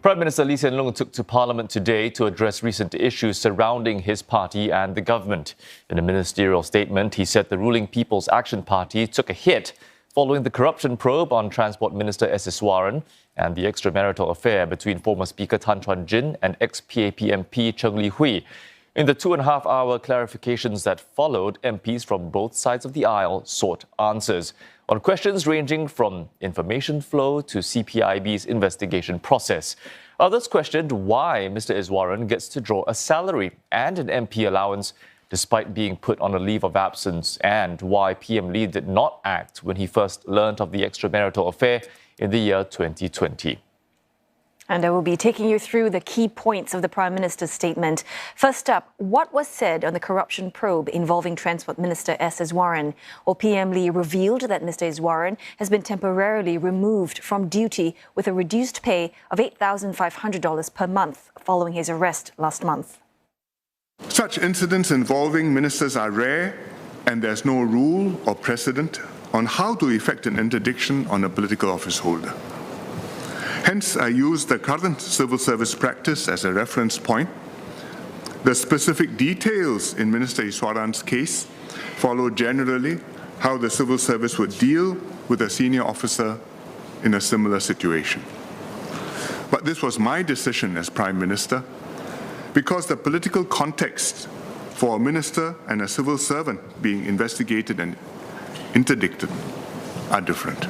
Prime Minister Lee Hsien Loong took to Parliament today to address recent issues surrounding his party and the government. In a ministerial statement, he said the ruling People's Action Party took a hit following the corruption probe on Transport Minister S Iswaran and the extramarital affair between former Speaker Tan Chuan-Jin and ex-PAP MP Cheng Li Hui. In the 2.5-hour clarifications that followed, MPs from both sides of the aisle sought answers on questions ranging from information flow to CPIB's investigation process. Others questioned why Mr. Iswaran gets to draw a salary and an MP allowance despite being put on a leave of absence, and why PM Lee did not act when he first learnt of the extramarital affair in the year 2020. And I will be taking you through the key points of the Prime Minister's statement. First up, what was said on the corruption probe involving Transport Minister S Iswaran? Well, PM Lee revealed that Mr. Iswaran has been temporarily removed from duty with a reduced pay of $8,500 per month following his arrest last month. Such incidents involving ministers are rare, and there's no rule or precedent on how to effect an interdiction on a political office holder. Hence, I use the current civil service practice as a reference point. The specific details in Minister Iswaran's case follow generally how the civil service would deal with a senior officer in a similar situation. But this was my decision as Prime Minister because the political context for a minister and a civil servant being investigated and interdicted are different.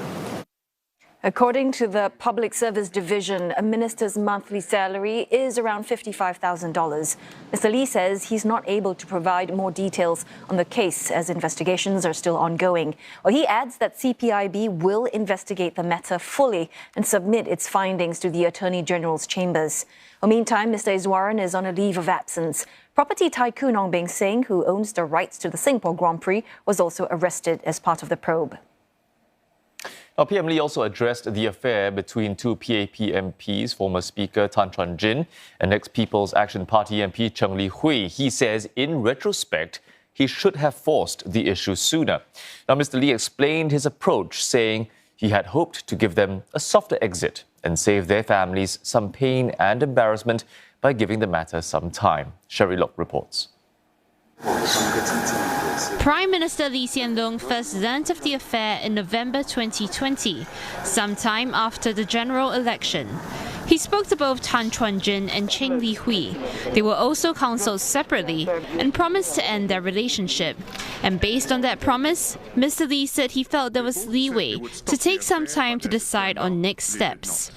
According to the Public Service Division, a minister's monthly salary is around $55,000. Mr. Lee says he's not able to provide more details on the case as investigations are still ongoing. Well, he adds that CPIB will investigate the matter fully and submit its findings to the Attorney General's chambers. Well, meantime, Mr. Iswaran is on a leave of absence. Property tycoon Ong Beng Seng, who owns the rights to the Singapore Grand Prix, was also arrested as part of the probe. Now, PM Lee also addressed the affair between two PAP MPs, former Speaker Tan Chuan-Jin and ex-People's Action Party MP Cheng Li Hui. He says, in retrospect, he should have forced the issue sooner. Now, Mr. Lee explained his approach, saying he had hoped to give them a softer exit and save their families some pain and embarrassment by giving the matter some time. Sherry Lok reports. Prime Minister Lee Hsien Loong first learnt of the affair in November 2020, sometime after the general election. He spoke to both Tan Chuan-Jin and Cheng Li Hui. They were also counselled separately and promised to end their relationship. And based on that promise, Mr. Lee said he felt there was leeway to take some time to decide on next steps.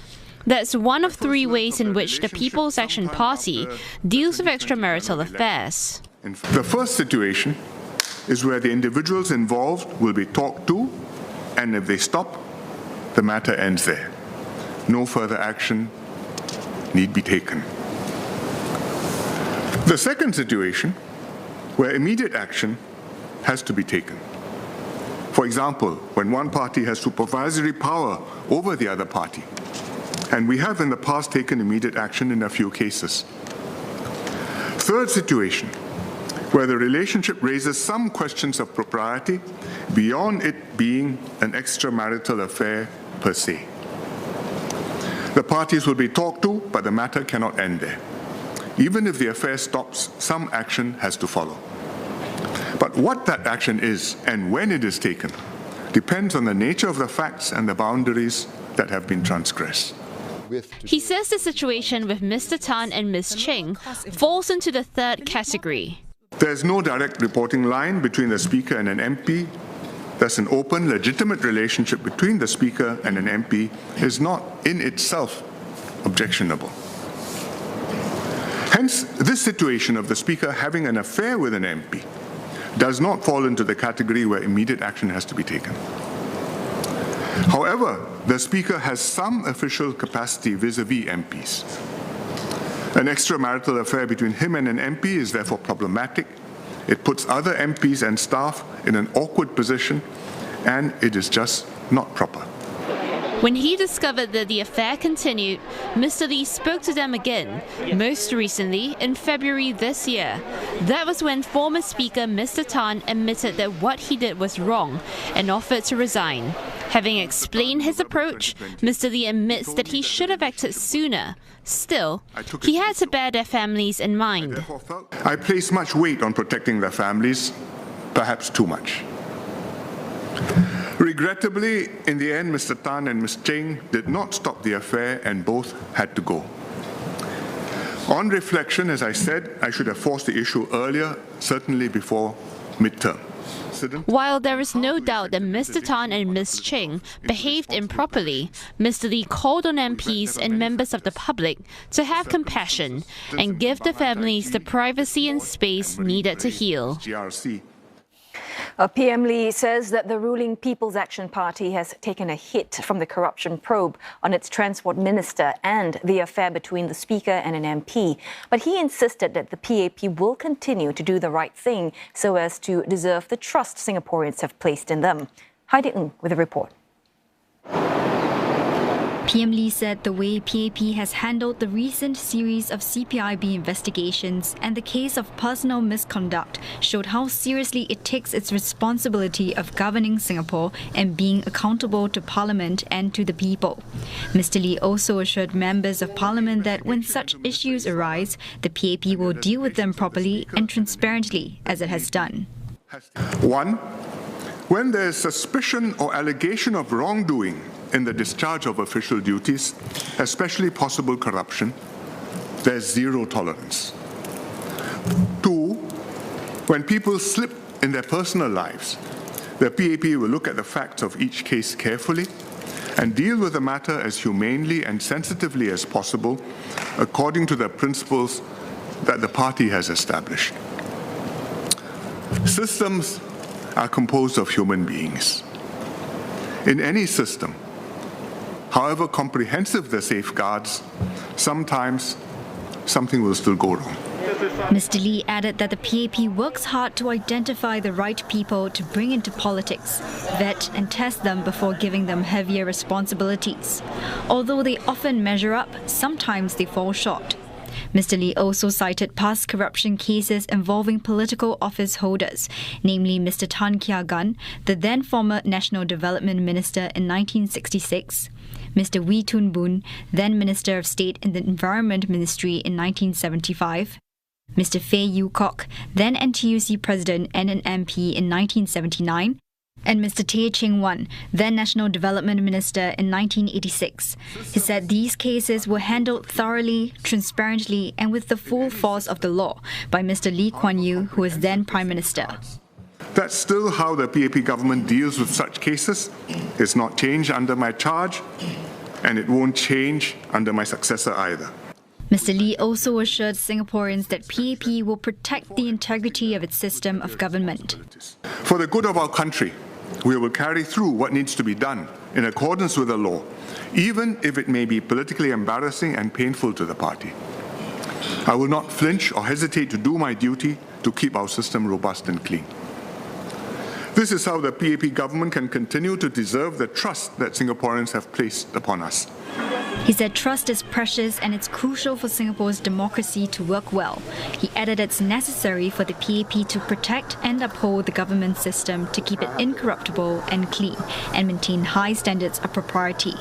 That's one of three ways in which the People's Action Party deals with extramarital affairs. The first situation is where the individuals involved will be talked to, and if they stop, the matter ends there. No further action need be taken. The second situation, where immediate action has to be taken. For example, when one party has supervisory power over the other party, and we have in the past taken immediate action in a few cases. Third situation, where the relationship raises some questions of propriety beyond it being an extramarital affair per se. The parties will be talked to, but the matter cannot end there. Even if the affair stops, some action has to follow. But what that action is and when it is taken depends on the nature of the facts and the boundaries that have been transgressed. He says the situation with Mr. Tan and Ms. Cheng falls into the third category. There's no direct reporting line between the Speaker and an MP. Thus, an open, legitimate relationship between the Speaker and an MP is not in itself objectionable. Hence, this situation of the Speaker having an affair with an MP does not fall into the category where immediate action has to be taken. However, the Speaker has some official capacity vis-à-vis MPs. An extramarital affair between him and an MP is therefore problematic. It puts other MPs and staff in an awkward position, and it is just not proper. When he discovered that the affair continued, Mr. Lee spoke to them again, most recently in February this year. That was when former Speaker Mr. Tan admitted that what he did was wrong and offered to resign. Having explained his approach, Mr. Lee admits that he should have acted sooner. Still, he had to bear their families in mind. I place much weight on protecting their families, perhaps too much. Regrettably, in the end, Mr. Tan and Ms. Cheng did not stop the affair and both had to go. On reflection, as I said, I should have forced the issue earlier, certainly before midterm. While there is no doubt that Mr. Tan and Ms. Cheng behaved improperly, Mr. Lee called on MPs and members of the public to have compassion and give the families the privacy and space needed to heal. PM Lee says that the ruling People's Action Party has taken a hit from the corruption probe on its Transport Minister and the affair between the Speaker and an MP. But he insisted that the PAP will continue to do the right thing so as to deserve the trust Singaporeans have placed in them. Heidi Ng with a report. PM Lee said the way PAP has handled the recent series of CPIB investigations and the case of personal misconduct showed how seriously it takes its responsibility of governing Singapore and being accountable to Parliament and to the people. Mr. Lee also assured members of Parliament that when such issues arise, the PAP will deal with them properly and transparently, as it has done. 1. When there is suspicion or allegation of wrongdoing in the discharge of official duties, especially possible corruption, there's zero tolerance. 2, when people slip in their personal lives, the PAP will look at the facts of each case carefully and deal with the matter as humanely and sensitively as possible according to the principles that the party has established. Systems are composed of human beings. In any system, however comprehensive the safeguards, sometimes something will still go wrong. Mr. Lee added that the PAP works hard to identify the right people to bring into politics, vet and test them before giving them heavier responsibilities. Although they often measure up, sometimes they fall short. Mr. Lee also cited past corruption cases involving political office holders, namely Mr. Tan Chuan-Jin, the then former National Development Minister in 1966, Mr. Wee Toon Boon, then Minister of State in the Environment Ministry in 1975, Mr. Phey Yew Kok, then NTUC President and an MP in 1979, and Mr. Tay Ching Wan, then National Development Minister in 1986. He said these cases were handled thoroughly, transparently, and with the full force of the law by Mr. Lee Kuan Yew, who was then Prime Minister. That's still how the PAP government deals with such cases. It's not changed under my charge, and it won't change under my successor either. Mr. Lee also assured Singaporeans that PAP will protect the integrity of its system of government. For the good of our country, we will carry through what needs to be done in accordance with the law, even if it may be politically embarrassing and painful to the party. I will not flinch or hesitate to do my duty to keep our system robust and clean. This is how the PAP government can continue to deserve the trust that Singaporeans have placed upon us. He said trust is precious and it's crucial for Singapore's democracy to work well. He added it's necessary for the PAP to protect and uphold the government system to keep it incorruptible and clean and maintain high standards of propriety.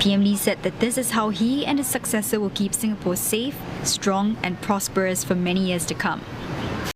PM Lee said that this is how he and his successor will keep Singapore safe, strong and prosperous for many years to come.